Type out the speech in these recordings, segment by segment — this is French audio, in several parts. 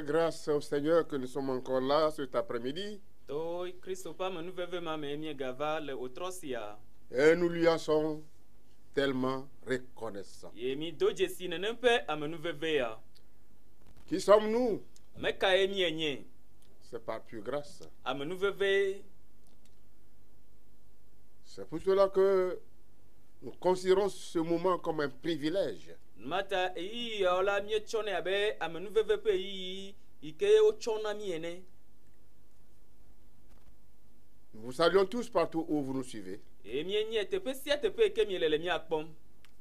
grâce au Seigneur que nous sommes encore là cet après-midi. Et nous lui en sommes tellement reconnaissants. Qui sommes-nous? C'est par pure grâce. C'est pour cela que nous considérons ce moment comme un privilège. Nous vous saluons tous partout où vous nous suivez.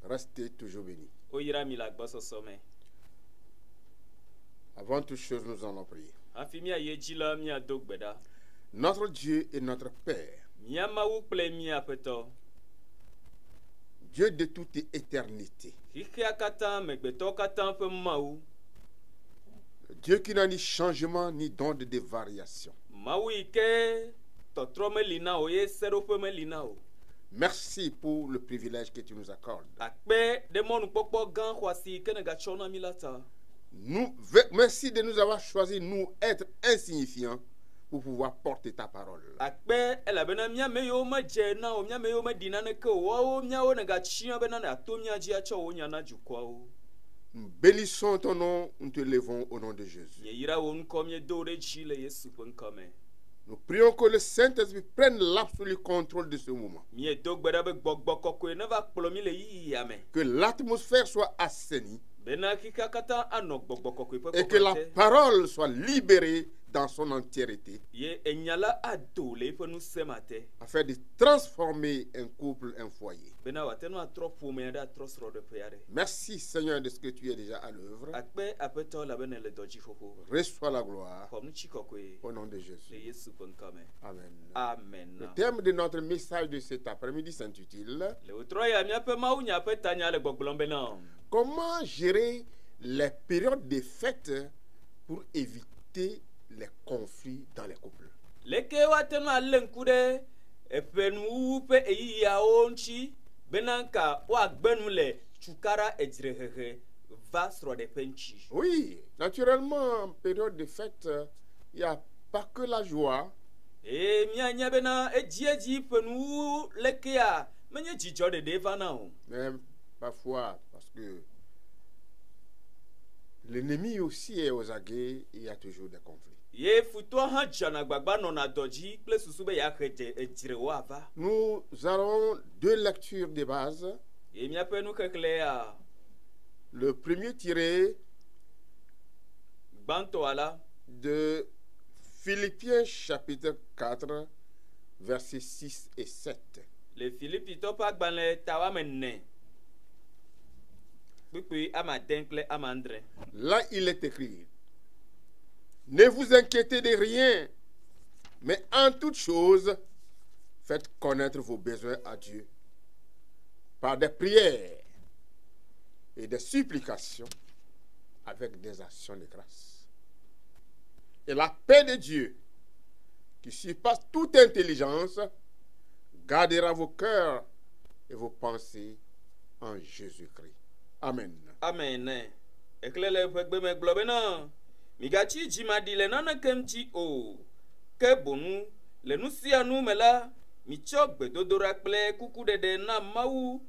Restez toujours bénis. Avant toute chose, nous allons prier. Notre Dieu et notre Père, Dieu de toute éternité, Dieu qui n'a ni changement ni d'onde de variation. Merci pour le privilège que tu nous accordes. Merci de nous avoir choisi, nous, être insignifiants, pour pouvoir porter ta parole. Nous bénissons ton nom, nous te levons au nom de Jésus. Nous prions que le Saint-Esprit prenne l'absolu contrôle de ce moment. Que l'atmosphère soit assainie. Et que la parole soit libérée dans son entièreté, afin de transformer un couple, un foyer. Merci Seigneur de ce que tu es déjà à l'œuvre. Reçois la gloire au nom de Jésus. Amen. Amen. Le thème de notre message de cet après-midi s'intitule comment gérer les périodes de fête pour éviter les conflits dans les couples. Oui, naturellement, en période de fête, il n'y a pas que la joie. Même parfois, parce que l'ennemi aussi est aux aguets, il y a toujours des conflits. Nous avons deux lectures de base. Le premier tiré de Philippiens chapitre 4, versets 6 et 7. Là, il est écrit: ne vous inquiétez de rien, mais en toute chose, faites connaître vos besoins à Dieu par des prières et des supplications avec des actions de grâce. Et la paix de Dieu, qui surpasse toute intelligence, gardera vos cœurs et vos pensées en Jésus-Christ. Amen. Amen. Migachi jimadi le nana kemchi o ke bonu le nusia nu mela micho gbedodora kple kuku dede na mawu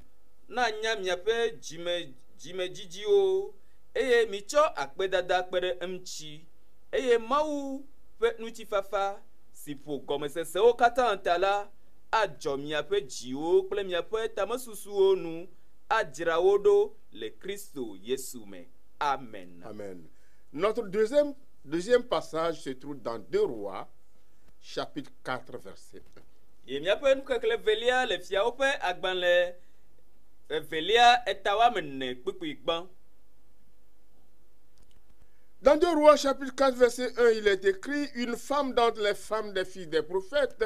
na nyamia pe jime jiji o eye micho akpedada kpere mchi eye mawu pe nutifafa sipo gomesese o kata ntala ajo mia pe jiwo kple mia pe tamasusu onu ajirawodo le Kristo Yesu me. Amen. Amen. Notre deuxième passage se trouve dans 2 Rois, chapitre 4, verset 1. Dans 2 Rois, chapitre 4, verset 1, il est écrit: une femme d'entre les femmes des fils des prophètes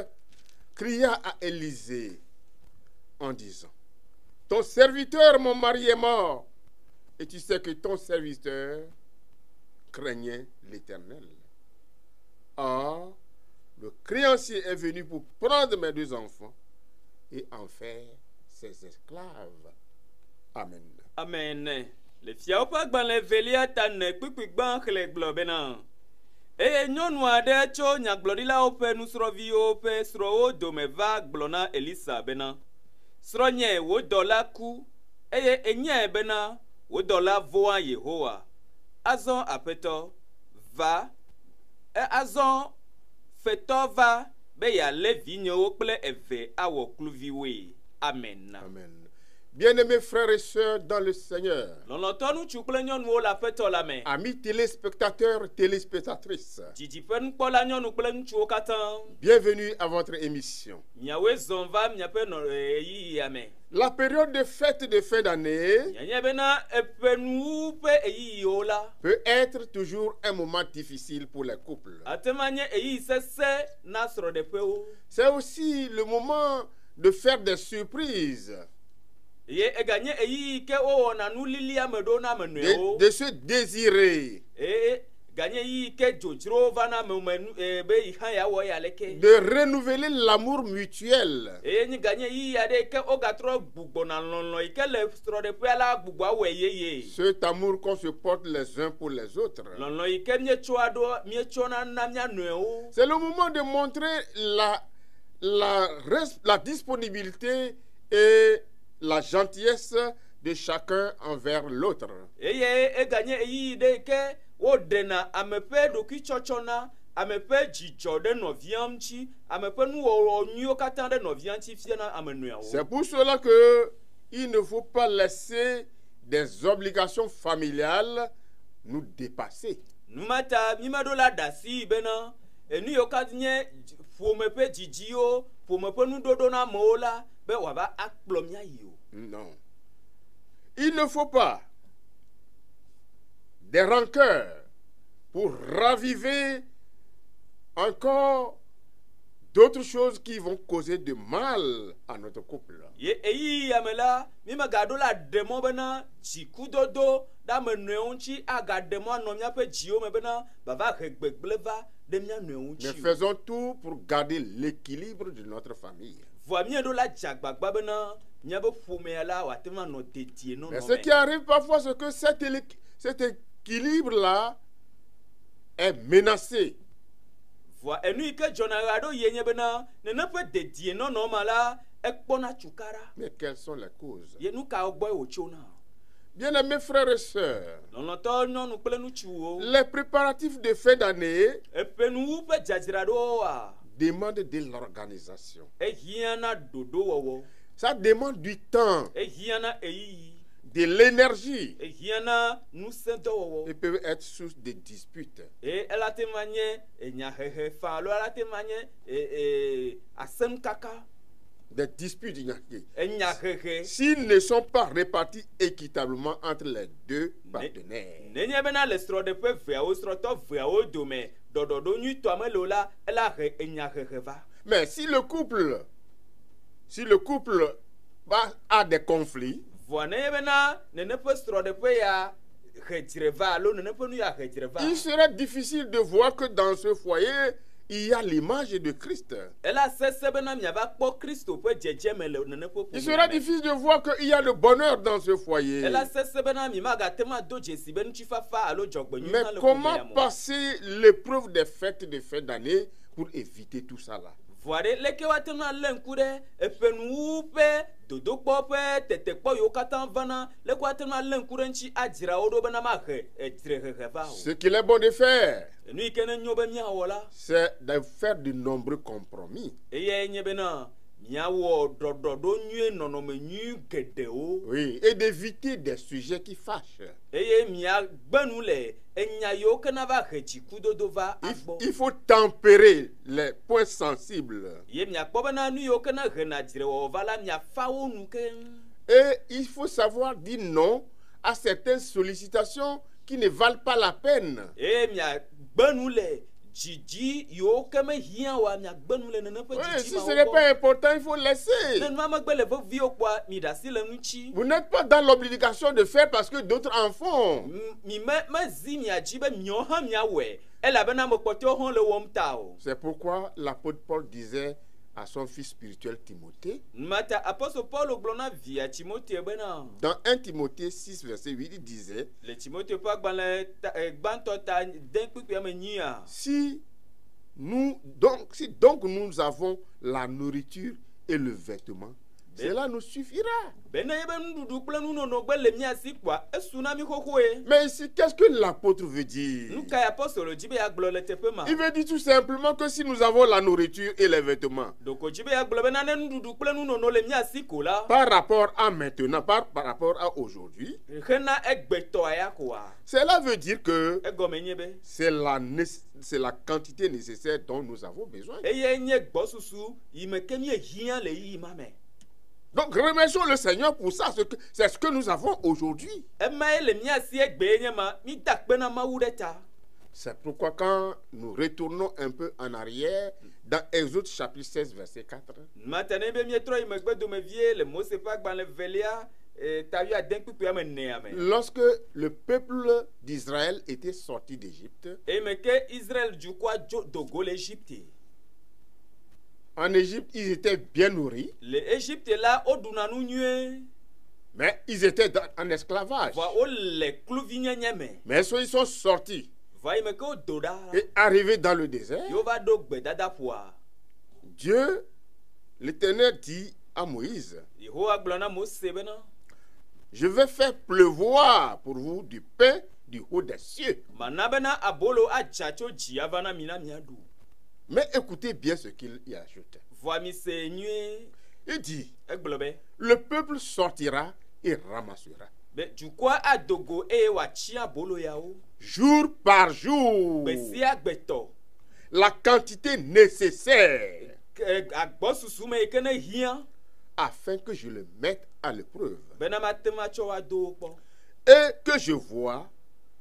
cria à Élisée en disant: ton serviteur, mon mari, est mort, et tu sais que ton serviteur craignait l'Éternel. Or, le créancier est venu pour prendre mes 2 enfants et en faire ses esclaves. Amen. Amen. Le fiaopa gban le velia tane kpikpigban khle globena eye nyɔnu aɖe tso nyagblɔɖilawo ƒe nusrɔ̃viwo ƒe srɔ̃wo dome va gblɔ na Elisa bena srɔ̃nye wò dɔla ku eye enyae bena wò dɔla vɔ̃a Yehowa. Azɔ aƒetɔ va azɔ fetɔ va be yealé vinyewo kple eve awɔ kluviwoe. Amen. Amen. Bien-aimés frères et sœurs dans le Seigneur, lɔlɔ̃tɔ ŋutsu kple nyɔnuwo le aƒetɔ la me. amis téléspectateurs, téléspectatrices, Dzidziƒe nukpɔla nyɔnu kple ŋutsuwo katã. bienvenue à votre émission. Miawoe zɔ̃ va miaƒe ɣeyiɣia me. La période de fête de fin d'année Mianya bena eƒenuwu ƒe ɣeyiɣiwo la peut être toujours un moment difficile pour les couples. ate ma nye ɣeyiɣi sesẽ na srɔ̃ɖeƒewo. C'est aussi le moment de faire des surprises, Ye eganye ɣeyiɣi ke wowɔna nu lili ame ɖewo na ame nɔewo. de se désirer, Ganye ɣeyiɣi ke dzodzrowo va na ame be yi hã yeawɔ ya leke. de renouveler l'amour mutuel. Nye ganye ɣeyiɣi aɖe ke wogatrɔ gbugbɔna lɔlɔ̃ yi ke le srɔ̃ɖeƒea la gbugbɔ awɔe yeye. Cet amour qu'on se porte les uns pour les autres. Lɔlɔ̃ yi ke mietsɔna na mia nɔewo. C'est le moment de montrer la disponibilité et la gentillesse de chacun envers l'autre. Eye eganye ɣeyiɣi ɖe ke woɖena ame ƒe ɖokuitsɔtsɔ na ame ƒe dzidzɔ ɖe nɔvia ŋuti, ame ƒe nuwɔwɔ nyuiwo katã ɖe nɔvia ŋuti fia na ame nɔewo. C'est pour cela que il ne faut pas laisser des obligations familiales nous dépasser. Numata mimeɖo la ɖe asi bena enu yiwo katã nye ƒome ƒe dzidziwo, ƒome ƒe nuɖoɖo na amewo la be wòava akplɔ míayi o. Non. Il ne faut pas des rancœurs pour raviver encore d'autres choses qui vont causer du mal à notre couple. Ye ɣeyiɣia me la mimegaɖo la ɖe mɔ bena dzikudodo ɖe ame nɔewo ŋuti agaɖe mɔ anɔ míaƒe dziwo me bena bava he gbegblẽ va ɖe mía nɔewo Mais ŋuti. faisons tout pour garder l'équilibre de notre famille. Vɔa mieɖo la dze agbagba bena míaƒe ƒomea la wòate ŋu anɔ dedie Mais nɔnɔ ce qui me. arrive parfois, c'est que cet équilibre-là est menacé. Vɔa enu yi ke dzɔna ɣe aɖo yie nye bena nene ƒe dedie nɔnɔ ma la ekpɔna tukara. Mais quelles sont les causes? Ye nu kawo gbɔe wòtsona? Bien-aimés frères et sœurs, Lɔlɔ̃tɔ nyɔnu kple ŋutsuwo. les préparatifs de fin d'année Eƒenuwu ƒe dzadzraɖowoa demandent de l'organisation. ehiãna ɖoɖo wɔwɔ. Ça demande du temps, Ehiãna ɣeyiɣi. de l'énergie. Ehiãna ŋusẽdɔwɔwɔ. Ils peuvent être source de disputes. Ela te ma nye enyahehe fa alo ela te ma nye asẽnukaka. Des disputes, il y a qui. Enyahehe. S'ils ne sont pas répartis équitablement entre les deux partenaires. Nenye bena le srɔ̃ɖeƒe veawo srɔ̃tɔ veawo dome ɖɔɖɔɖo nyuitɔ me le o la ela he enyahehe va. Mais si le couple a des conflits, Vɔa nenye bena nene ƒe srɔ̃ɖeƒe ya he dzre va alo nene ƒe nu ya he dzre va. il serait difficile de voir que dans ce foyer, il y a l'image de Christ. Ela sese bena miava kpɔ Kristo ƒe dzedzeme le nene ƒe Il ƒomea serait me. difficile de voir qu'il y a le bonheur dans ce foyer. Ela sese bena mi magate ma do dzesi be ŋutifafa alo dzɔgbenyui Mais hã le comment ƒomea me. passer l'épreuve des fêtes de fin d'année pour éviter tout ça là? Vɔa ɖe leke woate ŋu alé ŋku ɖe eƒenuwu ƒe dodokpɔ ƒe tetekpɔ yiwo katã vana leke woate ŋu alé ŋku ɖe ŋuti adzra wo ɖo bena mahe edzrehehe va o. Ce qu'il est bon de faire, Enu yi ke ne nyo be míawɔ la c'est de faire de nombreux compromis. eyae nye bena míawɔ ɖɔɖɔɖo nyui nɔnɔme nyui geɖewo Oui, et d'éviter des sujets qui fâchent. eye míagbe nu le enya yiwo ke na va he dzikudodo va agbɔ. Il faut tempérer les points sensibles. Ye miakpɔ bena nu yiwo ke na hena dzrewɔwɔ va la miafa wo nu keŋ. Et il faut savoir dire non à certaines sollicitations qui ne valent pas la peine. Eye miagbe nu le dzidzi yiwo ke me hiã oa miagbe nu le nene ƒe Oui, dzidzi si mawo ce n'est gbɔ. pas important, il faut laisser. Ne nua megbe le veviwo kpɔa mi ɖe asi le ŋuti. Vous n'êtes pas dans l'obligation de faire parce que d'autres en font. Mi mezi miadzi be miawo hã miawɔe elabena ame kpɔtɔewo hã le wɔm ta o. C'est pourquoi l'apôtre Paul disait à son fils spirituel Timothée. mata apôtre Paul gblɔna via Timothée bena Dans 1 Timothée 6, verset 8, il disait, le Timothée ƒe agbalẽ gbãtɔ ta de kpikpia me nyia si donc nous avons la nourriture et le vêtement, cela nous suffira. bena yebe nuɖuɖu kple nunono gbe le mia si kpɔa esu na mi xoxoe. Mais ici, qu'est-ce que l'apôtre veut dire? Nu ka apôtre dzi be agblɔ le teƒe ma Il veut dire tout simplement que si nous avons la nourriture et les vêtements, doko dzi be agblɔ bena ne nuɖuɖu kple nunono le mia si ko la par rapport à maintenant, par rapport à aujourd'hui, hena egbetɔa ya koa cela veut dire que egɔme nye be c'est la quantité nécessaire dont nous avons besoin. eye nye gbɔsusu yi me ke míehiã le yiyi ma me. Donc remercions le Seigneur pour ça, c'est ce que nous avons aujourd'hui. Ema ye le mia si egbe nye ma mi da kpe na Mawu ɖe ta. C'est pourquoi quand nous retournons un peu en arrière, dans Exode chapitre 16, verset 4, Mata ne be mietrɔ yi megbe domevie le Mose ƒe agbalẽ velia tawi ade kpikpea me nea me. lorsque le peuple d'Israël était sorti d'Égypte, Eye me ke Israël dukɔa dzo dogo le Égypte. en Égypte, ils étaient bien nourris, Le Égypte la wo ɖuna nu nyuie. mais ils étaient en esclavage. Vɔa wo le kluvinyenye me. Mais ils sont sortis Va yi me ke wo do ɖa. et arrivés dans le désert. Yo va ɖo gbedadaƒoa. Dieu, l'Éternel dit à Moïse, Yehowa gblɔ na Mose bena je vais faire pleuvoir pour vous du pain du haut des cieux. mana bena abolo adza tso dzi ava na mi na miaɖu. Mais écoutez bien ce qu'il y ajoute. Vɔa mi se nyuie. Il dit, Egblɔ be le peuple sortira et ramassera, be dukɔa adogo eye wòatsi abolo yawo. jour par jour, Gbe sia gbetɔ. la quantité nécessaire, Agbɔsusu me yi ke ne hiã. afin que je le mette à l'épreuve Bena mate ma tsɔ wa do wo kpɔ. et que je vois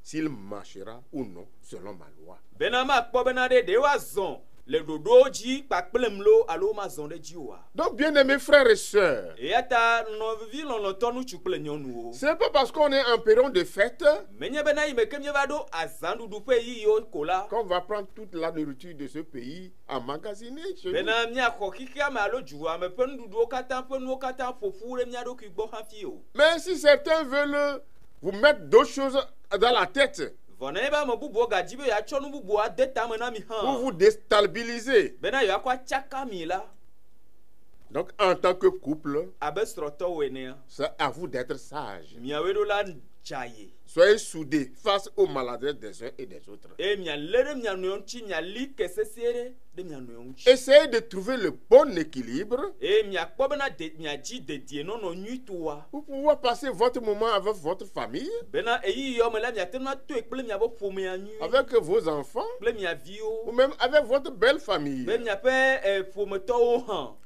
s'il marchera ou non selon ma loi. Bena makpɔ bena ɖe woazɔ le ɖoɖowo dzi kpakplem lo alo mazɔ ɖe dzi oa. Donc, bien-aimés frères et sœurs, Eya ta nɔvi lɔlɔtɔ ŋutsu kple nyɔnuwo. c'est pas parce qu'on est en période de fête Menye bena yi me ke mieva ɖo azãɖuɖu ƒe yiyiwo ko la. qu'on va prendre toute la nourriture de ce pays emmagasinée chez nous. Bena miaxɔ xixia me alo dzuame ƒe nuɖuɖuwo katã ƒe nuwo katã ƒoƒu ɖe mia ɖokui gbɔ hafi o. Mais si certains veulent vous mettre d'autres choses dans la tête Vɔ ne be ame bubuwo gadzi be yeatsɔ nu bubuwo ade tame na mi pour hã. vous déstabiliser, Bena yewoakɔ atsaka mi la donc en tant que couple, abe srɔ̃tɔwo enea. c'est à vous d'être sages. Miawoe ɖo la dzaye. Soyez soudés face aux maladresses des uns et des autres. Eye mialé ɖe mia nɔewo ŋuti miali ke sesie ɖe mia nɔewo ŋuti. Essayez de trouver le bon équilibre Eye miakpɔ bena miadzi dedienɔnɔ nyuitoa. pour pouvoir passer votre moment avec votre famille, Bena eyiyiwo me la miate nu atoe kple miabe ƒomea nyuie. avec vos enfants, Kple mia viwo. ou même avec votre belle famille. Be miaƒe ƒometɔwo hã.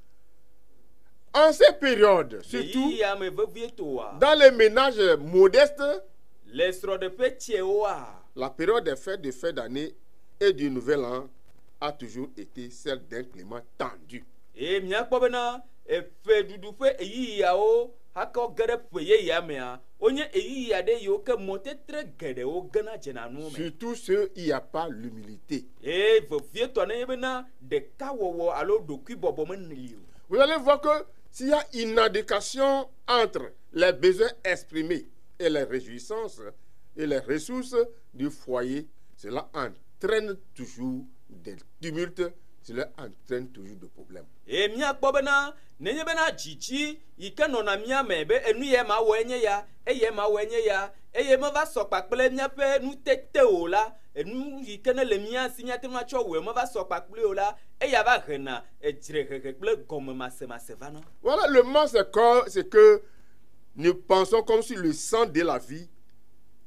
En ces périodes, Le surtout yiyia me vevie toa. dans les ménages modestes, Le srɔ̃ɖeƒe tiewoa. la période des fêtes de fin d'année et du nouvel an a toujours été celle d'un climat tendu. Eye miakpɔ bena eƒeɖuɖu ƒe eyiyiawo hake wo ge ɖe ƒe yeyea mea wonye eyiyia ɖe yiwo ke mɔtetre geɖewo gena dzena nu me. Surtout ceux où il n'y a pas l'humilité. Eye vevietɔ ne nye bena ɖekawɔwɔ alo ɖokuibɔbɔ meneli o. Vous allez voir que s'il y a une adéquation entre les besoins exprimés et les réjouissances et les ressources du foyer, cela entraîne toujours des tumultes, cela entraîne toujours des problèmes. Eye miakpɔ bena nenye bena dzidzi yi ke nɔna mia me be enu ye ma wɔ enye ya eye ma wɔ enye ya eye meva sɔ kpakple miaƒe nutete o la enu yi ke ne le mia si miate ŋu atsɔ wɔe meva sɔ kpakple o la eya va hena edzrehehe kple gɔmemasemase vana. Voilà, le mal, c'est que nous pensons comme si le sang de la vie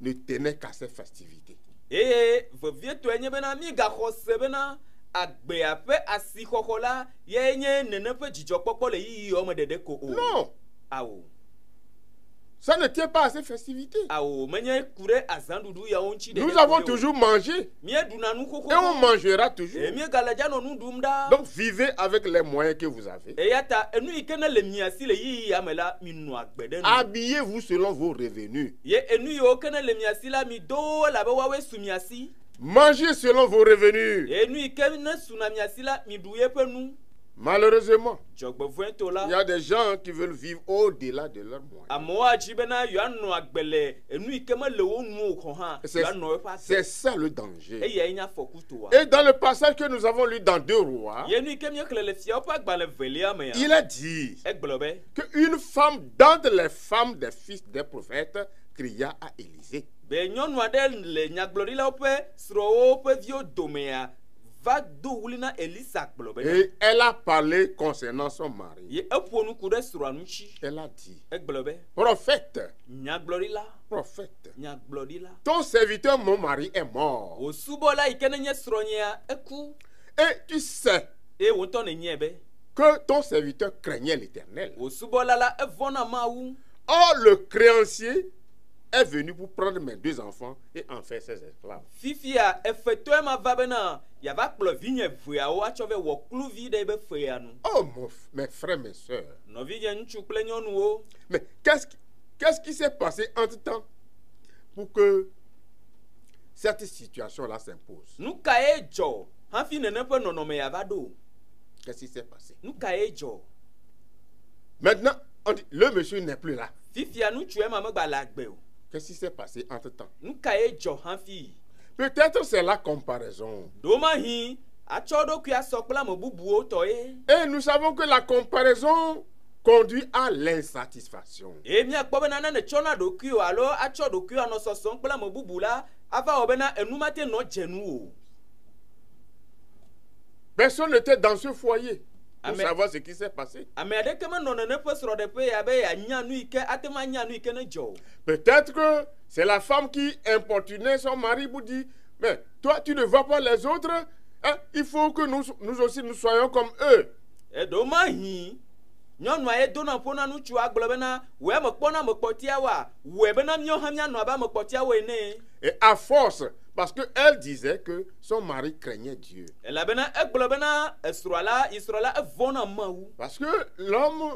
ne tenait qu'à ces festivités. Eye vevietɔe nye bena migaxɔ se bena agbea ƒe asixɔxɔ la ye nye nene ƒe dzidzɔkpɔkpɔ le yiyiwo me ɖeɖe ko o. Non, Awo. ça ne tient pas à ces festivités. Awo menye ku ɖe azãɖuɖu yawo ŋuti ɖeɖe Nous ko avons ye o. toujours mangé Mieɖuna nu et on xoxo. mangera toujours. Miegale dzanɔ nu ɖum ɖaa. Donc vivez avec les moyens que vous avez. Eya ta enu yi ke ne le mia si le yiyia me la minɔ agbe ɖe nu. Habillez-vous selon vos revenus. Ye enu yiwo ke ne le mia si la mi do elabe woawoe su mia si. Mangez selon vos revenus. Enu yi ke ne suna mia si la mi ɖu yeƒe nu. Malheureusement, dzɔgbevɔe to il y la a des gens qui veulent vivre au-delà de leurs moyens. amewo adzi bena yewoanɔ agbe le enu yi ke mele wo nuwo xɔ hã yewoanɔ eƒe C'est agbe ça le danger. eyae nye afɔku toa Et dans le passage que nous avons lu dans 2 Rois, ye nu yi ke míexlẽ le fiawo ƒe agbalẽ velia mea il est dit egblɔ be qu'une femme d'entre les femmes des fils des prophètes cria à Élisée. be nyɔnu aɖe le nyagblɔɖilawo ƒe srɔ̃wo ƒe viwo domea va do wuli na Elisa gblɔ be Et elle a parlé concernant son mari. ye eƒo nuku ɖe srɔ̃a ŋuti Elle a dit, egblɔ be prophète, nyagblɔɖila prophète, nyagblɔɖila ton serviteur, mon mari, est mort. wò subɔla yi ke nenye srɔ̃nyea eku Et tu sais eye wò ŋutɔ nenyae be que ton serviteur craignait l'Éternel. wò subɔla la evɔna Mawu. Or, le créancier est venu pour prendre mes 2 enfants et en faire ses esclaves. Fifia efetɔe ma va bena yava kplɔ vinye veawo atsɔ va wɔ kluvi ɖe ebe fea nu. Oh, mes frères, mes sœurs. Nɔvinye ŋutsu kple nyɔnuwo. Mais qu'est-ce qui s'est passé entre-temps pour que cette situation-là s'impose? Nu ka ye dzɔ hafi nene ƒe nɔnɔme yava ɖo? Qu'est-ce qui s'est passé? Nu ka ye dzɔ? Maintenant, on dit, le monsieur n'est plus là. Fifia ŋutsue ma megba le agbe o. Qu'est-ce qui s'est passé entre-temps? Nu ka ye dzɔ hafi? Peut-être c'est la comparaison. Ɖomahi atsɔ ɖokui asɔ kple ame bubuwo tɔ ye. Et nous savons que la comparaison conduit à l'insatisfaction. Eye míakpɔ bena ne netsɔna ɖokui o alo atsɔ ɖokui anɔ sɔsɔm kple ame bubu la ava wɔ bena enu mate nɔ dze nu o. Personne n'était dans ce foyer pour Amen. savoir ce qui s'est passé. Ame aɖeke menɔ nene ƒe srɔ̃ɖeƒe ya be yeanya nu yi ke ate ŋu anya nu yi ke ne dzɔ o. Peut-être que c'est la femme qui importunait son mari pour dire, mais toi, tu ne vois pas les autres, hein, il faut que nous aussi nous soyons comme eux. Eɖomahi nyɔnua ye dona ƒo na ŋutsua gblɔ bena wòe mekpɔna ame kpɔtiawoa wòe bena míawo hã míanɔ abe ame kpɔtiawo ene. Et à force, parce qu'elle disait que son mari craignait Dieu. Elabena egblɔ bena esrɔ̃a la evɔna Mawu. Parce que l'homme,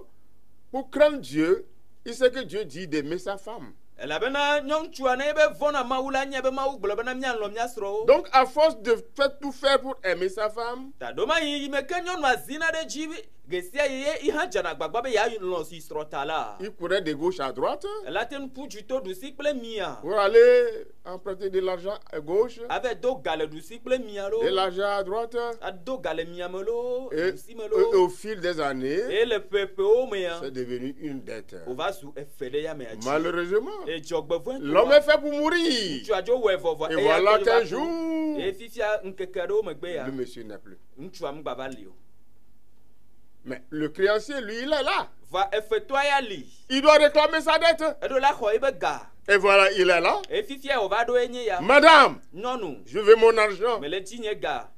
pour craindre Dieu, il sait que Dieu dit d'aimer sa femme. Elabena nyɔnutsua ne be vɔna Mawu la nye be Mawu gblɔ bena míalɔ mía srɔ̃wo. Donc, à force de tout faire pour aimer sa femme, Ta ɖomahi yi me ke nyɔnua zina ɖe dzi gesia ye yi hã dzana agbagba be yealɔ si srɔ̃ ta la. il courait de gauche à droite Elate nu ƒu dzito ɖusi kple mia. pour aller emprunter de l'argent à gauche, Ave do ga le ɖusi kple mia de lo. l'argent à droite. Ado ga le mia me lo, Et ɖusi me au lo. fil des années, Et le ƒeƒewo mea c'est devenu une dette. wòva zu efe ɖe yamea dzi. Malheureusement, Et dzɔgbevɔe l'homme est fait pour mourir. ŋutsua dzo wɔe vɔvɔ Et eya voilà ke qu'un va ku. jour, Et fifia ŋkeke ɖewo megbe ya le monsieur n'est plus. ŋutsua mgba va li o. Mais le créancier, lui, il est là. Va efetɔa ya li. Il doit réclamer sa dette. Eɖo la xɔ ebe ga. Et voilà, il est là. Et fifia wòva ɖo enye ya. Madame, Nyɔnu, je veux mon argent. mele dzi nye ga.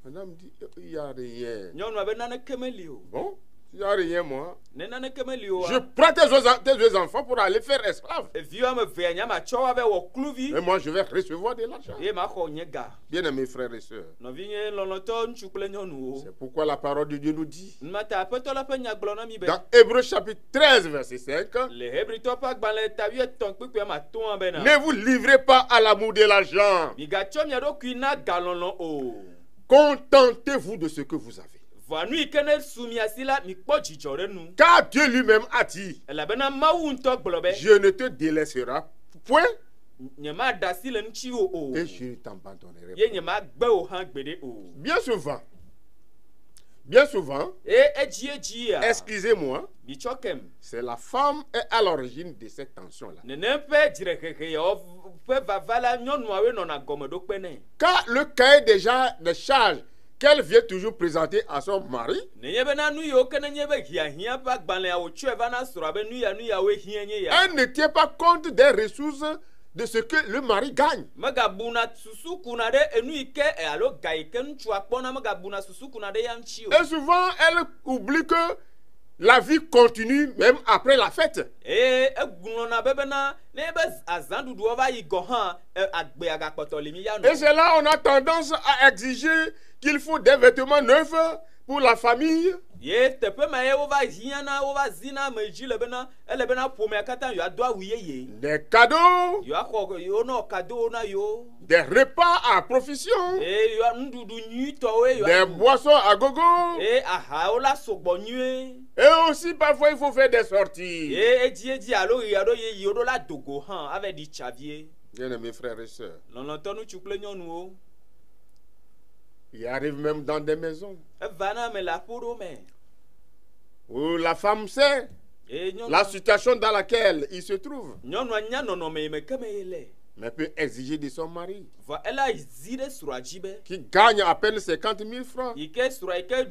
Madame dit, il n'y a rien. Nyɔnua be naneke meli o. Bon, il n'y a rien, moi. Ne naneke meli o. Je prends tes 2 enfants pour aller faire esclave. Evi woame evea nye matsɔ wa be wɔ kluvi. Et moi, je vais recevoir de l'argent. Ye maxɔ nye ga. Bien-aimés frères et sœurs, Nɔvinye lɔlɔtɔ ŋutsu kple nyɔnuwo. c'est pourquoi la parole de Dieu nous dit, Numata aƒetɔ la ƒe nya gblɔ na mi be. dans Hébreux chapitre 13, verset 5, Le Hebritɔ ƒe agbalẽ ta wuietɔ̃ kpekpea matɔ̃a bena. ne vous livrez pas à l'amour de l'argent. Migatsɔ mia ɖokui na galɔlɔ o. Contentez-vous de ce que vous avez. Vɔa nu yi ke ne su mia si la mikpɔ dzidzɔ ɖe nu. Car Dieu lui-même a dit, Elabena Mawu ŋutɔ gblɔ be. je ne te délaisserai point Nyemada asi le ŋutsiwo o. et je ne t'abandonnerai Ye pas. nyemagbe wo hã gbeɖe o. Bien souvent, E edzia. excusez-moi, Mitsɔ kem. c'est la femme est à l'origine de cette tension-là. Nene ƒe dzirehehe yawo ƒe vava la nyɔnuawoe nɔna gɔmeɖokpe nɛ. Car le cahier des charges qu'elle vient toujours présenter à son mari, Nenye bena nu yiwo ke nenye be hiahiã ƒe agbalẽa wòtsɔe va na srɔ̃a be nuyawoe hiã nye ya. elle ne tient pas compte des ressources de ce que le mari gagne. Megabuna susu kuna ɖe enu yi ke alo ga yi ke ŋutsua kpɔna megabuna susu kuna ɖe ya ŋuti o. Et souvent, elle oublie que la vie continue même après la fête. Eye egblɔna be bena ne be azãɖuɖuɔ va yi gɔ hã agbe agakpɔtɔ li mi ya Et nɔ. c'est là on a tendance à exiger qu'il faut des vêtements neufs pour la famille, ye teƒe ma ye wova hiãna wova zina me dzi le bena ele bena ƒomea katã yewoado awu yeye des cadeaux, yewoaxɔ yewonɔ kadowo na yewo des repas à profusion, eye yewoa nuɖuɖu nyuitɔwoe des yewoaɖu boissons à gogo. eye ahawo la sɔgbɔ nyuie Et aussi, parfois, il faut faire des sorties. eye edzi alo ɣi alo yeyi woɖo la dogo hã ava ɖi tsavie Bien-aimés frères et sœurs, lɔlɔ̃tɔ ŋutsu kple nyɔnuwo il arrive même dans des maisons eva na me le aƒeɖo me où la femme sait eye la situation dans laquelle il se trouve, nyɔnua nya nɔnɔme yi me ke me ye le mais peut exiger de son mari, vɔ ela zi ɖe srɔ̃a dzi be qui gagne à peine 50 000 francs, yi ke srɔ̃a yi ke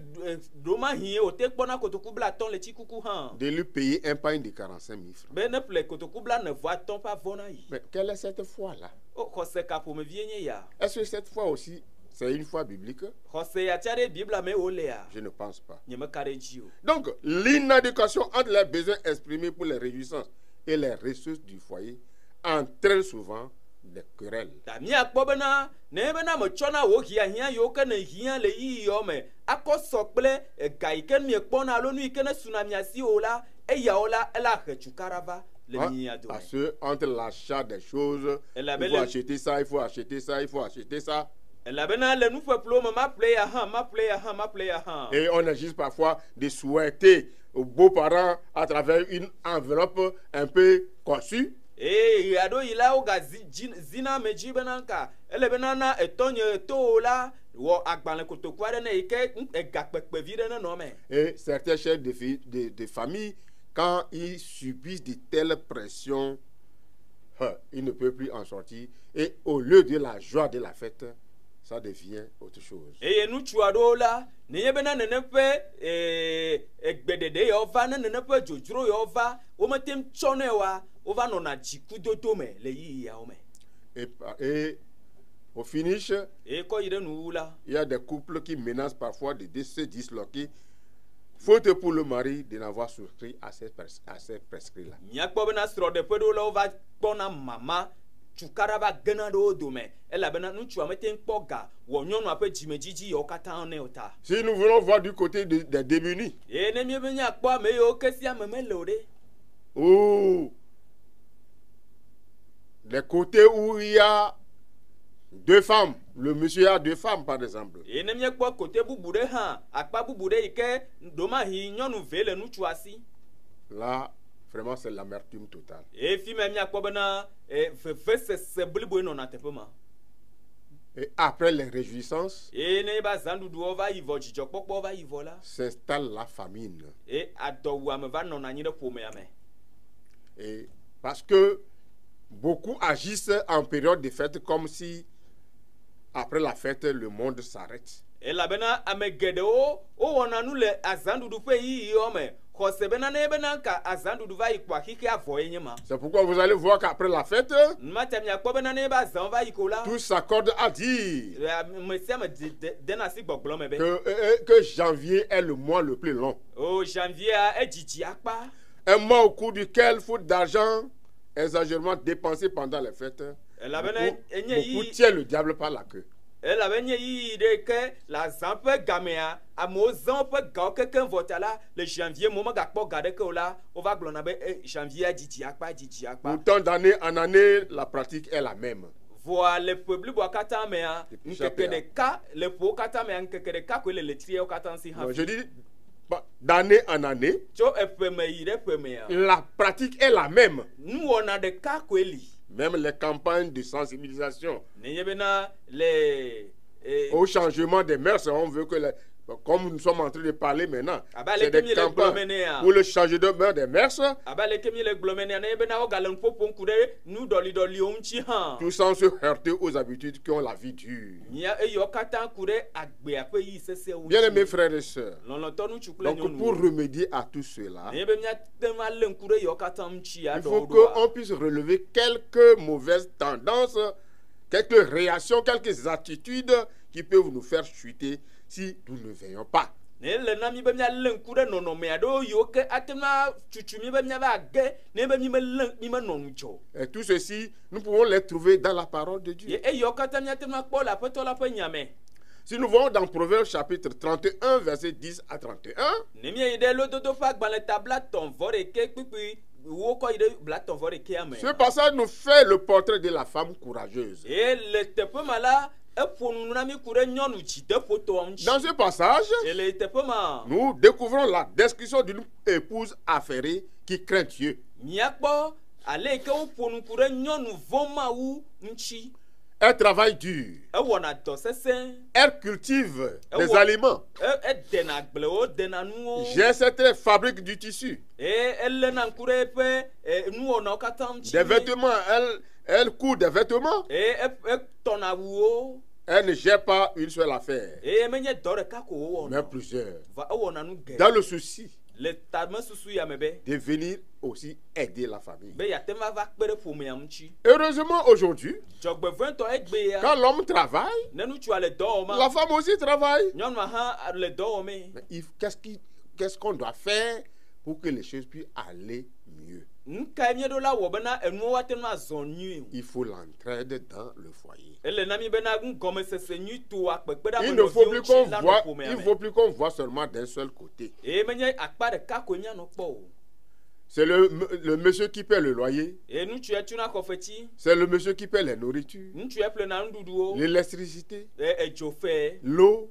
ɖomahie wòte kpɔna kotoku blatɔ le tsikuku hã de lui payer un pain de 45 000 francs. be ne ƒle kotoku blanevoatɔ̃ ƒe avɔ na yi Mais quelle est cette foi-là? o xɔse ka ƒomevie nye ya Est-ce que cette foi aussi, c'est une foi biblique? xɔse ya tia ɖe bibla me wolea Je ne pense pas. nye meka ɖe dzi o Donc, l'inadéquation entre les besoins exprimés pour les réjouissances et les ressources du foyer entraîne souvent des querelles. ta miakpɔ bena ne bena metsɔna wò hiahiã yiwo ke ne hiã le yiyiwo me akɔ sɔ kple ega yi ke miekpɔna alo nu yi ke ne suna mia si o la eyawo la ela he tukara va le mia dome Parce que entre l'achat des choses, Elle a il belle- faut acheter ça, il faut acheter ça, il faut acheter ça. elabena le nuƒeƒlewo me maƒle ya hã maƒle ya hã maƒle ya hã Et on a juste parfois de souhaiter aux beaux-parents à travers une enveloppe un peu conçue. eye ɣe aɖo yi la woga zina me dzi bena nka ele bena na etɔnye towo la wɔ agbalẽ kotoku aɖe ne yi ke egakpekpe vi ɖe ne nɔ me Et certains chefs de famille, quand ils subissent de telles pressions, ils ne peuvent plus en sortir. Et au lieu de la joie de la fête, ça devient autre chose. eye ŋutsu aɖewo la nenye bena nene ƒe egbeɖeɖe yawo va ne nene ƒe dzodzro yawo va womete ŋu tsɔnɛ wa wova nɔna dzikudodo me le yiyiawo me Et au finish, eye kɔ yi ɖe nuwu la il y a des couples qui menacent parfois de se disloquer, faute pour le mari de n'avoir souscrit à ces prescrits-là. miakpɔ bena srɔ̃ɖeƒe ɖewo la wova kpɔna mama tukara va gena ɖe wo dome elabena ŋutsua mete ŋu kpɔ ga wɔ nyɔnua ƒe dzimedzidzi yawo katã ne o ta Si nous voulons voir du côté des démunis, eye ne mie be miakpɔ ame yiwo ke sia ame mele o ɖe ou des côtés où il y a deux femmes, le monsieur a deux femmes par exemple, eye ne miekpɔ kote bubu ɖe hã akpa bubu ɖe yi ke ɖomahi nyɔnu ve le ŋutsua si là, vraiment c'est l'amertume totale. eye fi me miakpɔ bena vevesese bliboe nɔna teƒe ma Et après les réjouissances, eye ne ba zãɖuɖuwo va yi vɔ dzidzɔkpɔkpɔ va yi vɔ la s'installe la famine. eye adɔwuame va nɔna anyi ɖe ƒomea me Et parce que beaucoup agissent en période de fête comme si après la fête le monde s'arrête. elabena ame geɖewo wowɔna nu le azãɖuɖu ƒe yiyiwo me xɔse bena ne bena ka azãɖuɖu va yi kpɔ axixe avɔ ye nye ma C'est pourquoi vous allez voir qu'après la fête, numata miakpɔ bena ne be azãwo va yi ko la tous s'accordent à dire me sia me dena asi gbɔgblɔ me be que janvier est le mois le plus long. o janvier edzidzi akpa Un mois au cours duquel faute d'argent exagérément dépensé pendant les fêtes, elabena enye beaucoup yi tiennent le diable par la queue. elabe nye yiyi ɖe ke le azã ƒe gamea amewo zã woƒe gawo kekeŋ vɔ ta la le janvier mo megakpɔ ga ɖeke o la wova gblɔna be janvier dzidzi akpa dzidzi akpa Pourtant, d'année en année, la pratique est la même. vɔa le ƒe bliboa katã mea Depuis ŋkeke chaque ɖeka le ƒewo katã mea ŋkeke ɖeka koe le letriawo katã si hã Non, je dis, d'année en année, tso eƒe me yi ɖe ƒe mea la pratique est la même. nuwɔna ɖeka koe li Même les campagnes de sensibilisation nenye bena le au changement des mœurs, on veut que, comme nous sommes en train de parler maintenant, Ah bah, c'est les des premiers, les campagnes Bloménéens. pour le changement des mœurs, abe leke mi le gblɔme nea nenye bena wogale nuƒoƒo ŋku ɖe nuɖɔliɖɔliwo ŋuti hã tout sans se heurter aux habitudes qui ont la vie dure. mia eyiwo katã ku ɖe agbea ƒe yi sesẽwo Bien aimés frères et sœurs, lɔlɔ̃tɔ ŋutsu kple donc pour nyɔnuwo remédier à tout cela, nenye be miate ŋu alé ŋku ɖe yiwo katã ŋuti il faut aɖɔwo qu'on ɖoa puisse relever quelques mauvaises tendances, quelques réactions, quelques attitudes qui peuvent nous faire chuter si nous ne veillons pas. ne le na mi be mialé ŋku ɖe nɔnɔme aɖewo yiwo ke ate ŋu atutu mi be miava age ne be mi menɔ nu dzɔ Et tout ceci, nous pouvons les trouver dans la parole de Dieu. ye eyiwo katã miate ŋu akpɔ le aƒetɔ la ƒe nya me Si nous voyons dans Proverbes chapitre 31, verset 10 à 31, ce ce passage nous fait le portrait de la femme courageuse. Dans ce passage, nous découvrons la description d'une épouse affairée qui craint Dieu. Elle travaille dur. Elle cultive des aliments. J'ai cette fabrique du tissu. Des vêtements. Elle coud des vêtements. Elle ne gère pas une seule affaire, mais plusieurs. Dans le souci de venir aussi aider la famille. Heureusement aujourd'hui, quand l'homme travaille, la femme aussi travaille. Mais qu'est-ce qu'on doit faire pour que les choses puissent aller mieux? Il faut l'entraide dans le foyer. Il ne faut plus qu'on voit seulement d'un seul côté. C'est le monsieur qui paie le loyer. C'est le monsieur qui paie les nourritures, l'électricité, l'eau.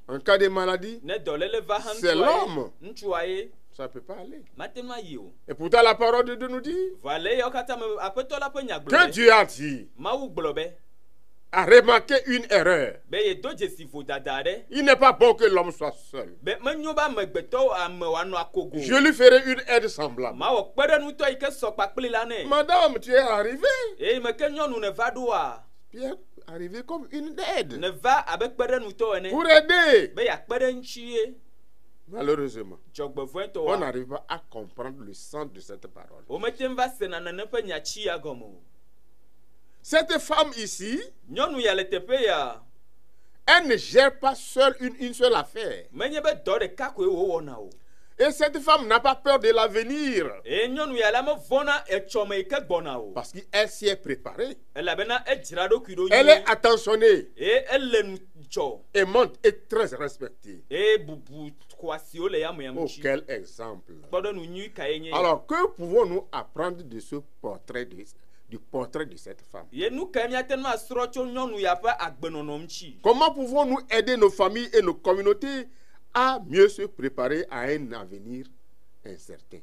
En cas de maladie, c'est l'homme. Ça ne peut pas aller. Et pourtant la parole de Dieu nous dit que Dieu a dit, a remarqué une erreur. Il n'est pas bon que l'homme soit seul. Je lui ferai une aide semblable. Madame, tu es arrivée. Tu es arrivée comme une aide pour aider. Malheureusement, on n'arrive pas à comprendre le sens de cette parole. Cette femme ici, elle ne gère pas seule une seule affaire. Et cette femme n'a pas peur de l'avenir. Parce qu'elle s'y est préparée. Elle est attentionnée. Et monte et très respectée. Oh, quel exemple. Alors, que pouvons-nous apprendre de ce portrait du portrait de cette femme? Comment pouvons-nous aider nos familles et nos communautés à mieux se préparer à un avenir incertain?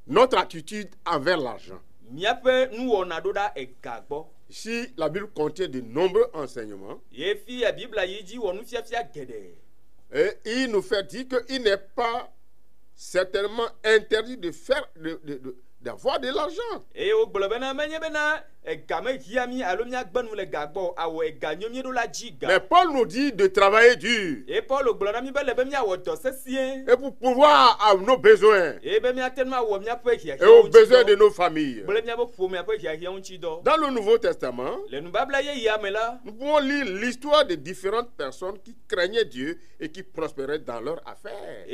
Notre attitude envers l'argent. Si la Bible contient de nombreux enseignements, et il nous fait dire qu'il n'est pas certainement interdit de faire d'avoir de l'argent. Mais Paul nous dit de travailler dur. Et pour pouvoir avoir nos besoins et aux besoins de nos familles. Dans le Nouveau Testament, nous pouvons lire l'histoire de différentes personnes qui craignaient Dieu et qui prospéraient dans leurs affaires.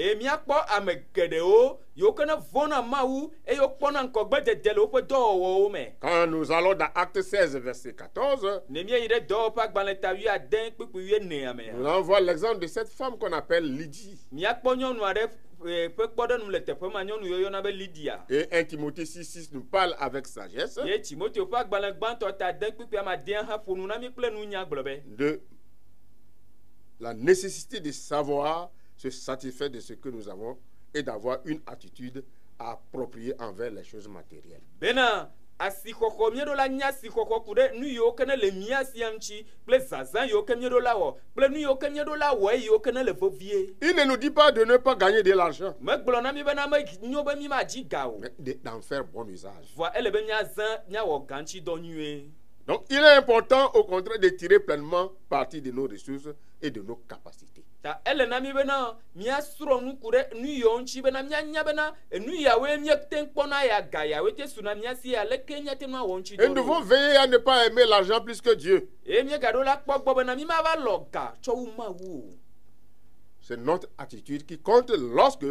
Quand nous allons dans Acte 16, verset 14, nous allons voir l'exemple de cette femme qu'on appelle Lydie. Et 1 Timothée 6,6 nous parle avec sagesse de la nécessité de savoir se satisfaire de ce que nous avons et d'avoir une attitude appropriée envers les choses matérielles. Il ne nous dit pas de ne pas gagner de l'argent, mais d'en faire bon usage. Donc il est important au contraire de tirer pleinement parti de nos ressources et de nos capacités. Et nous devons veiller à ne pas aimer l'argent plus que Dieu. C'est notre attitude qui compte lorsque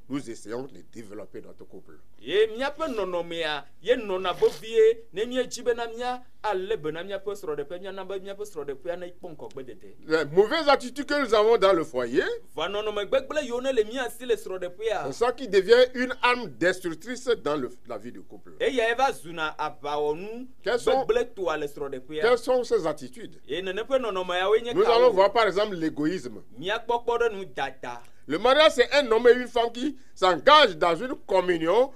nous essayons de développer notre couple. Ye miape nonomea ye nona bovie ne mie jibe na mia alebe na miape sro de pe mia na ba miape sro de pe na iponko gbedede. Les mauvaises attitudes que nous avons dans le foyer, Va nonome gbegble yo ne le mia si le sro de pe a. c'est ça qui devient une arme destructrice dans la vie du couple. E ya eva zuna abawonu gbegble to ale sro de pe a. Quelles sont ces attitudes? E ne pe nonome ya we nye ka. Nous allons voir par exemple l'égoïsme. Mia kpokpo de nu dada. Le mariage, c'est un homme et une femme qui s'engagent dans une communion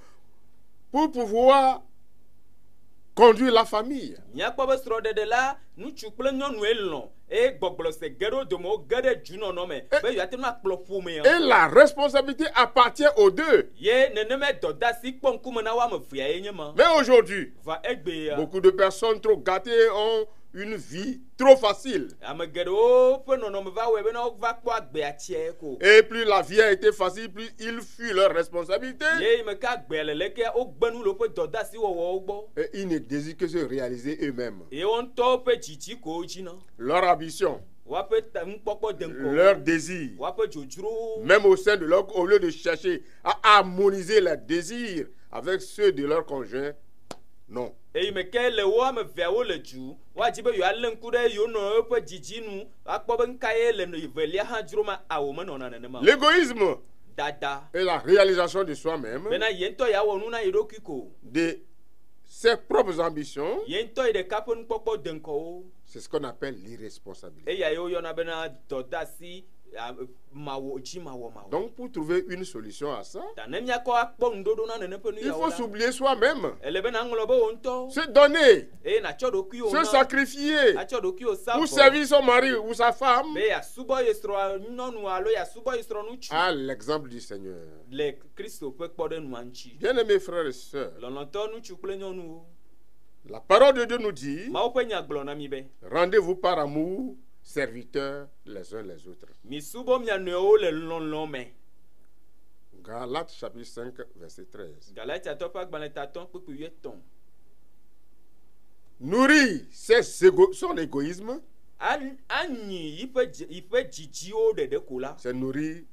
pour pouvoir conduire la famille. Mia kpɔ be srɔ̃ɖeɖe la ŋutsu kple nyɔnu elɔ̃ eye gbɔgblɔ se ge ɖe wo dome wo ge ɖe dzunɔnɔ me be yewoate ŋu akplɔ ƒomea. Et la responsabilité appartient aux deux. Ye nenema dɔdasi kpɔ ŋkume na woame evea ye nye ma. Mais aujourd'hui, Va egbea. beaucoup de personnes trop gâtées ont une vie trop facile. Ame geɖewo ƒe nɔnɔme va wɔe bena wova kpɔ agbea tsie ko. Et plus la vie a été facile, plus ils fuient leurs responsabilités. Ye me ka agbea le leke wogbe nu le woƒe dɔdasi wɔwɔwo gbɔ. Et ils ne désirent que se réaliser eux-mêmes. Ye wo ŋutɔwo ƒe dzidzi ko wo dzina. Leur ambition, Woaƒe nukpɔkpɔ de ŋkɔ. leur désir, Woaƒe dzodzrowo. même au sein de leur, au lieu de chercher à harmoniser leurs désirs avec ceux de leur conjoint, non. Eyi me ke le wo ame eveawo le dzu woadzi be yewoalé ŋku ɖe yewo nɔ woƒe dzidzi nu akpɔ be ŋka ye le velia hã dzroma awo menɔna nenema. L'égoïsme Dada. est la réalisation de soi-même, Bena ye ŋutɔ ya wɔ nu na ye ɖokui ko. de ses propres ambitions. Ye ŋutɔ yi ɖeka ƒe nukpɔkpɔ de ŋkɔwo. C'est ce qu'on appelle l'irresponsabilité. Eya ye woyɔna bena dɔdasi mawɔ dzi mawɔ. Donc, pour trouver une solution à ça, Ta ne miakɔ akpɔ ŋuɖoɖo na nene ƒe nu il yawo faut la. s'oublier soi-même, Ele bena ŋlɔ be wo ŋutɔ. se donner, Eye natsɔ ɖokuiwo se na. sacrifier Atsɔ ɖokuiwo sa pour vɔ. servir son mari ou sa femme Be yasubɔ ye srɔ̃ nyɔnu alo yasubɔ ye srɔ̃ ŋutsu. à l'exemple du Seigneur. Le Kristo ƒe kpɔɖenua ŋuti. Bien-aimés frères et sœurs, Lɔlɔ̃tɔ ŋutsu kple nyɔnuwo. la parole de Dieu nous dit, Mawu ƒe nya gblɔ na mi be. rendez-vous par amour, serviteurs les uns les autres. Misubɔ mia nɔewo le lɔlɔ̃ me. Galates chapitre 5, verset 13. Galatiatɔ ƒe agbalẽ tatɔ kpekpe 8. Nourrir son égoïsme, Anyi yi ƒe dzidziwo ɖeɖe ko la. c'est nourrir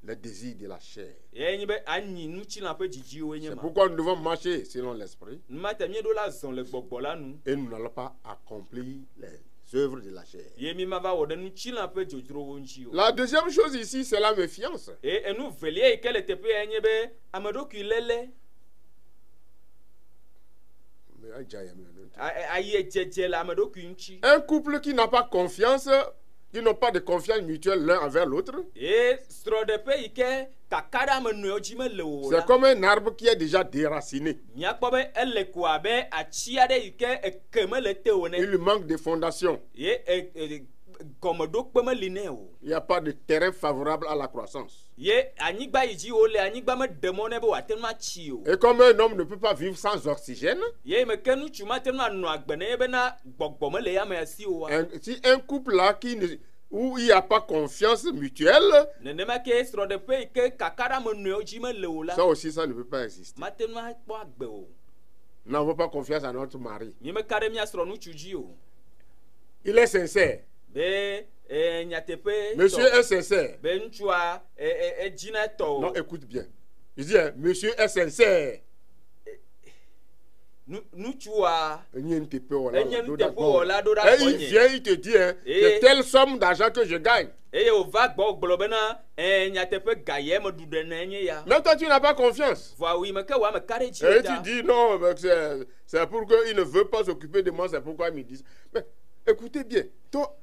les désirs de la chair. Ye nye be anyi nutsila ƒe dzidziwo nye C'est ma. pourquoi nous devons marcher selon l'esprit Numata mieɖo la zɔ le gbɔgbɔ la nu. et nous n'allons pas accomplir les œuvres de la chair. Ye mi ma va wɔ ɖe nutsila ƒe dzodzrowo ŋuti o. La deuxième chose ici, c'est la méfiance. Eye enu velia yi ke le teƒea nye be ameɖokui lele. Ayi dzedze le ameɖokui ŋuti. Un couple qui n'a pas confiance, qui n'ont pas de confiance mutuelle l'un envers l'autre, Ye srɔ̃ɖeƒe yi ke kaka ɖe ame nɔewo dzi mele o la. c'est comme un arbre qui est déjà déraciné. Miakpɔ be ele ko abe atsi aɖe yi ke eke mele te o ne. Il lui manque de fondation. Ye gɔmeɖokpe meli nɛ o. Il n'y a pas de terrain favorable à la croissance. Ye anyigba yi dzi wole anyigba meɖe mɔ nɛ be wòate ŋu atsi o. Et comme un homme ne peut pas vivre sans oxygène, Ye me ke ŋutsu mate ŋu anɔ agbe ne ye bena gbɔgbɔ mele yame asi o wa. si un couple là où il n'y a pas confiance mutuelle, Nenema ke srɔ̃ɖeƒe yi ke kaka ɖe ame nɔewo dzi mele o la. ça aussi, ça ne peut pas exister. Mate ŋu akpɔ agbe o. Nous n'avons pas confiance à notre mari. Mi meka ɖe mia srɔ̃nutsu dzi o. Il est sincère. Be nyateƒe. Monsieur est sincère. Be ŋutsua edzina tɔ o. Non, écoute bien. Je dis, monsieur est sincère. Ŋutsua. Et il Enye nuteƒe wɔla ɖo ɖa il vient, il te dit, c'est telle somme d'argent que je gagne. Eye wòva gbɔ gblɔ bena nyateƒe ga ye meɖu ɖe ne nye ya. Mais toi, tu n'as pas confiance. Vɔ awi me ke wòa me ka ɖe dzi Et o tu ta. dis, non, c'est pour qu'il ne veut pas s'occuper de moi, c'est pourquoi il me dit. Mais écoutez bien, toi,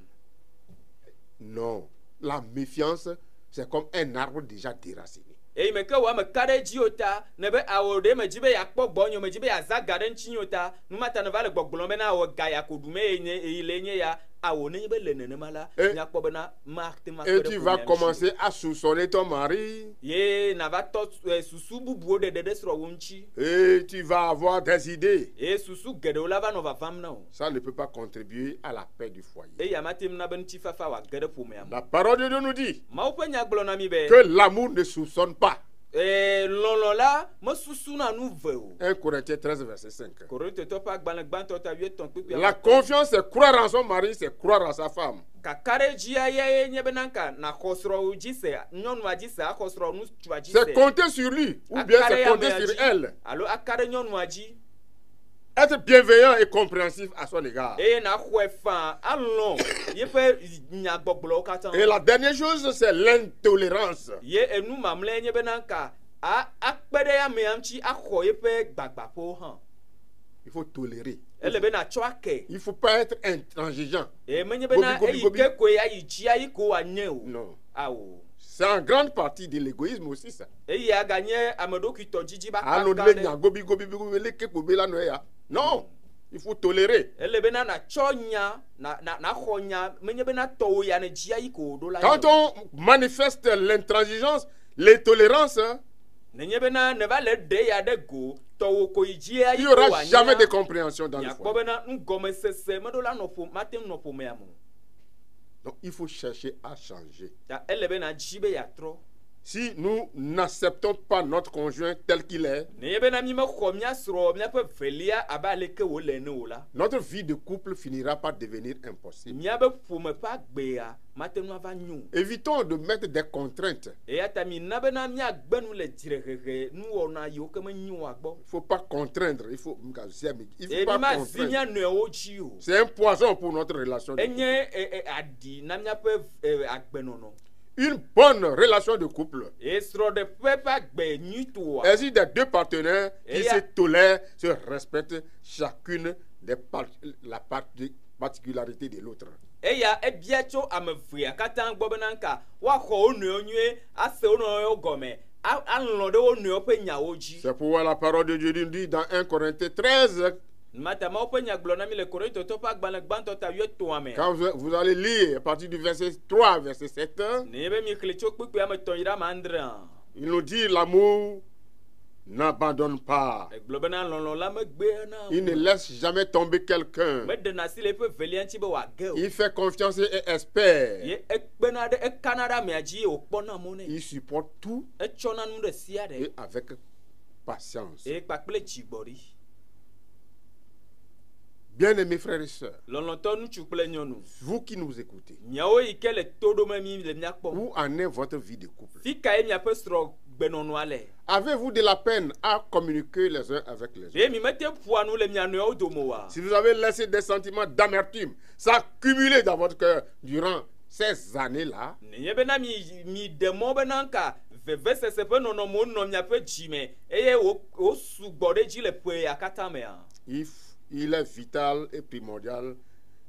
non, la méfiance, c'est comme un arbre déjà déraciné. Eyi me ke wòa me ka ɖe dzi o ta ne be awɔ ɖe me dzi be yakpɔ gbɔnyɔ me dzi be yaza ga ɖe ŋuti o ta numata ne va le gbɔgblɔm bena awɔ ga ya ko ɖume eyi le nye ya awɔ ne nye be le nenema la miakpɔ bena mate ma Et tu vas commencer à soupçonner ton mari. Ye nava tɔ susu bubuwo ɖeɖe ɖe srɔ̃wo ŋuti. Et tu vas avoir des idées. Ye susu geɖewo la va nɔ vavam na o. Ça ne peut pas contribuer à la paix du foyer. Eya mate na be ŋutifafa wòage ɖe ƒomea me. La parole de Dieu nous dit Mawu ƒe nya gblɔ na mi be que l'amour ne soupçonne pas. lɔlɔ la me susuna nu ve o. 1 Corinthiens 13, verset 5. Korinto ƒe agbalẽ gbãtɔ ta 8 kpekpe. La confiance, c'est croire en son mari, c'est croire en sa femme. Kaka ɖe dzia ye nye bena nka na xɔ srɔ̃wò dzi se nyɔnua dzi se axɔ srɔ̃ ŋutsua dzi se. C'est compter sur lui ou bien c'est compter sur elle. Alo aka ɖe nyɔnua dzi. Être bienveillant et compréhensif à son égard. Eye na xɔe fã alɔ yeƒe nyagbɔgblɔwo katã. Et la dernière chose, c'est l'intolérance. Ye enu mamlɛ nye bena nka akpe ɖe amea ŋuti axɔ yeƒe gbagbãƒewo hã. Il faut tolérer. Ele bena tsɔ ake. Il ne faut pas être intransigeant. Menye bena eyi ke koe ayi dzi ayi ko wanye o. Non. Awo. C'est en grande partie de l'égoïsme aussi, ça. Eyi aganye ameɖokitɔ dzidzi ba non, il faut tolérer. Ele bena na tsɔ nya na xɔ nya menye bena tɔwo ya ne dzi ayi ko ɖo la. Quand on manifeste l'intransigeance, l'intolérance, nenye bena ne va le ɖe ya ɖe go tɔwo ko yi dzi ayi il n'y ko aura wanya. jamais de compréhension dans le foyer. foyer. Bena ngɔmesese meɖo la nɔƒo mate nɔ ƒomea me. Donc il faut chercher à changer. Ta ele bena dzi be ya trɔ. Si nous n'acceptons pas notre conjoint tel qu'il est, nenye bena mi me xɔ mia srɔ̃ miaƒe velia abe aleke wòle ne o la. notre vie de couple finira par devenir impossible. Miabe ƒome ƒe agbea mate nu ava nyo. Évitons de mettre des contraintes. Eya ta mi na bena miagbe nu le dzirehehe nuwɔna yiwo ke menyo wa gbɔ. Il ne faut pas contraindre, il faut pas mazi contraindre. mia nɔewo dzi o. C'est un poison pour notre relation de couple. Enye adi na miaƒe agbenɔnɔ. Une bonne relation de couple Esrɔ̃ɖeƒe ƒe agbe nyuitoa. existe des deux partenaires qui se tolèrent, se respectent chacune la particularité de l'autre. Eya ebia tso ame evea katã gbɔ bena nka woaxɔ wo nɔewo nyuie ase wo nɔewo gɔme alɔ ɖe wo nɔewo ƒe nyawo dzi. C'est pourquoi la parole de Dieu nous dit dans 1 Corinthiens 13, Mata mawo ƒe nya gblɔ na mi le Korintotɔ ƒe agbalẽ gbãtɔ ta 8 me. quand vous allez lire à partir du verset 3, verset 7, Ne be mi xli tso kpekpea me 3 yi ɖe ame 9. il nous dit l'amour n'abandonne pas. Egblɔ bena lɔlɔ la megbea na. Il ne laisse jamais tomber quelqu'un. Meɖena asi le eƒe velia ŋuti be wòage o. Il fait confiance et espère. Ye ekpena ɖe ekana ɖe amea dzi wòkpɔna mo nɛ. Il supporte tout Etsɔna nu ɖe sia ɖe. et avec patience. Eye kpakple dzigbɔɖi. Bien-aimés frères et sœurs, Lɔlɔtɔ ŋutsu kple nyɔnu. vous qui nous écoutez, Miawo yi ke le toɖome mi le miakpɔm. où en est votre vie de couple? Fi kae miaƒe srɔ̃gbenɔnɔa le? Avez-vous de la peine à communiquer les uns avec les autres? Ye mi mete ƒoa nu le mia nɔewo dome oa? Si vous avez laissé des sentiments d'amertume s'accumuler dans votre cœur durant ces années-là, Nenye bena mi ɖe mɔ bena nka vevesese ƒe nɔnɔmewo nɔ miaƒe dzime eye wo sugbɔ ɖe dzi le ƒea katã mea. il est vital et primordial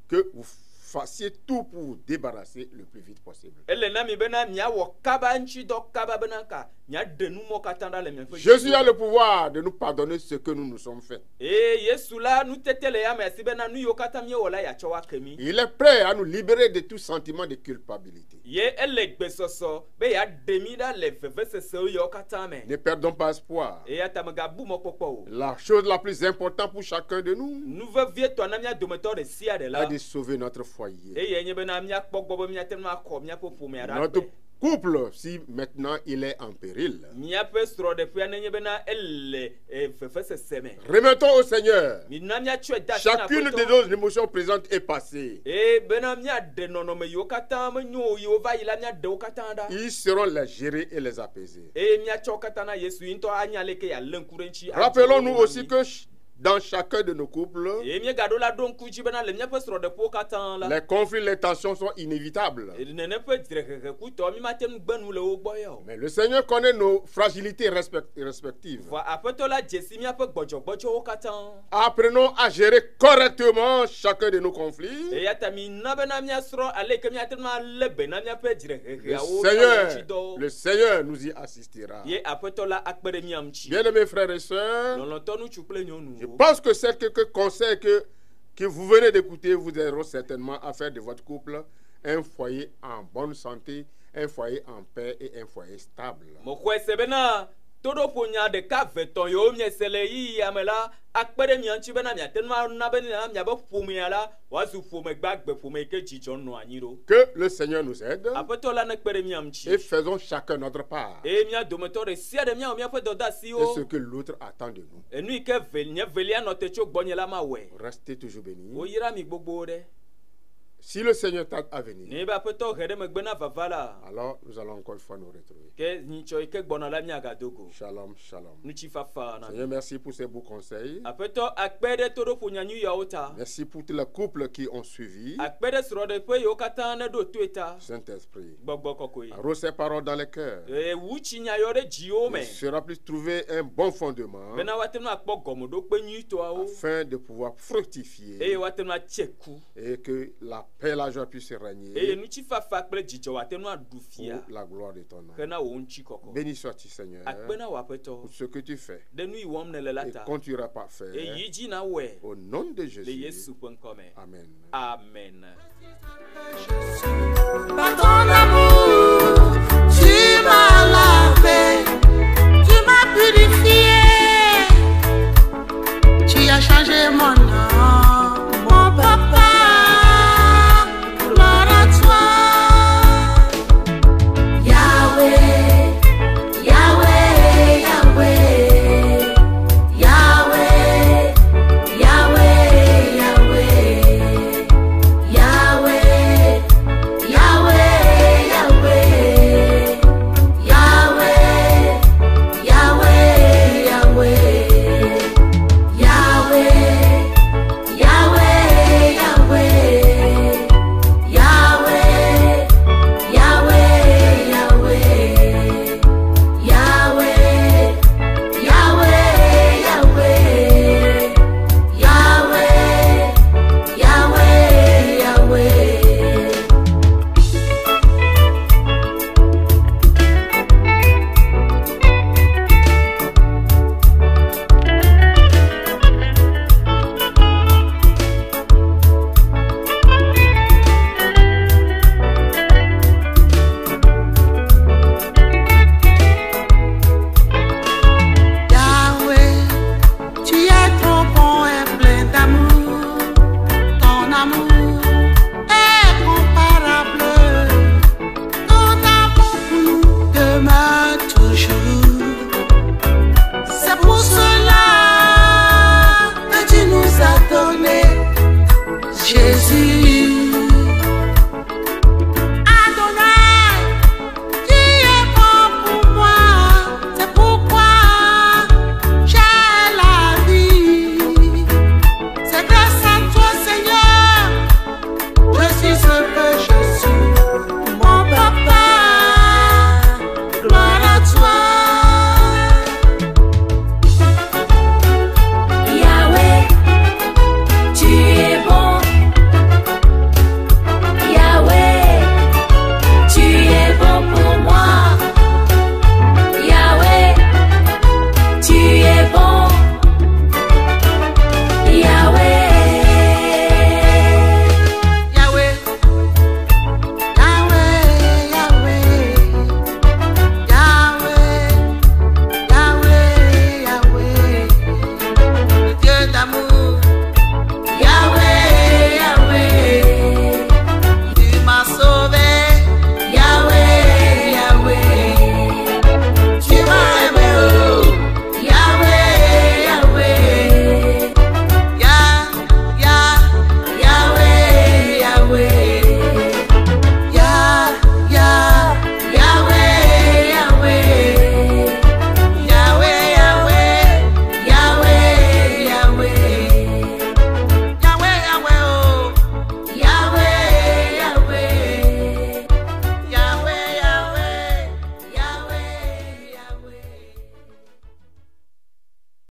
que vous fassiez tout pour vous débarrasser le plus vite possible. Ele na mi bena miawɔ kaba ŋuti dɔ kaba bena nka miaɖe nu mɔ katã ɖa le miaƒe Jésus a le pouvoir de nous pardonner ce que nous nous sommes fait. Yesu la nutete le ya me asi bena nu yiwo katã miewɔ la yatsɔ wa ke mi. Il est prêt à nous libérer de tout sentiment de culpabilité. Ye ele gbesɔsɔ be yaɖe mi ɖa le vevesesewo yiwo katã me. Ne perdons pas espoir. Eya ta megabu mɔkpɔkpɔ o. La chose la plus importante pour chacun de nous Nu vevietɔ na mia dometɔ ɖe sia ɖe la. est de sauver notre foyer. Eye nye bena miakpɔ gbɔ be miate nu akɔ miaƒe ƒomea ɖa Notre gbe. couple, si maintenant il est en péril, Miaƒe srɔ̃ɖeƒea nenye bena ele vevesese me. remettons au Seigneur. Mina miatsɔe da asi na Chacune de Aƒetɔ. nos émotions présentes et passées. Bena miaɖe nɔnɔme yiwo katã menyo yiwo va yi la miaɖe wo katã ɖa. Ils seront les gérer et les apaiser. Eye miatsɔ wo katã na Yesu ŋutɔ anya leke yalé ŋku ɖe ŋuti. Rappelons-nous aussi que dans chacun de nos couples, Eye miegaɖo la ɖo ŋku dzi bena le miaƒe srɔ̃ɖeƒewo katã la. les conflits, les tensions sont inévitables. Nene ƒe dzirehehe kutɔ mi mate nu gbe nu le wo gbɔ ya o. Mais le Seigneur connaît nos fragilités respectives. Vɔ Aƒetɔ la dze si miaƒe gbɔdzɔgbɔdzɔwo katã. Apprenons à gérer correctement chacun de nos conflits. Eya ta mi na bena miasrɔ̃ ale ke miate nu alé be na miaƒe dzireheheawo Le Seigneur nous y assistera. Ye Aƒetɔ la akpe ɖe mia ŋuti. Bien-aimés frères et sœurs, Lɔlɔtɔ ŋutsu kple nyɔnu. je pense que c'est quelques conseils que vous venez d'écouter vous aideront certainement à faire de votre couple un foyer en bonne santé, un foyer en paix et un foyer stable. Moxɔe se bena todo ponya de ka veton yo miesele yi amela akpere mi anchi bena mi atenma na bena mi abo fumia la wazu fume gbagbe fume ke jijon no anyiro. Que le Seigneur nous aide. Apeto la na kpere mi amchi. Et faisons chacun notre part. E mi adometo re sia de mi o mi afa doda si Et o. ce que l'autre attend de nous. E nu ke velia no te cho gbonye la ma we. Restez toujours bénis. O yira mi gbogbo de. Si le Seigneur tarde à venir, Ne ba peto gede me gbena vavala. alors nous allons encore une fois nous retrouver. Ke ni cho ke gbona la mi agadogo. Shalom, shalom. Nu chi fafa na. Seigneur, merci pour ces beaux conseils. Apeto akpere todo ponya nyu ya ota. Merci pour tous les couples qui ont suivi. Akpere sro de pe yo kata na do tueta. Saint-Esprit, Gbogbo kokoi. arrose ces paroles dans les cœurs. E wuchi nya yo de jio me. Il sera plus trouver un bon fondement Bena watenu akpo gomodo pe nyu to awo. afin de pouvoir E fructifier watenu acheku. et que la paix et la joie puissent E régner nu chi fafa akpere jijo watenu adufia. pour la gloire de ton nom. Kana wo nchi koko. Béni sois-tu, Seigneur, Akpena wapeto. pour ce que tu fais De nu iwom ne le et lata. continueras par E faire. yiji na we. Au nom de Le Jésus. Yesu penkome. Amen. Amen. Par ton amour.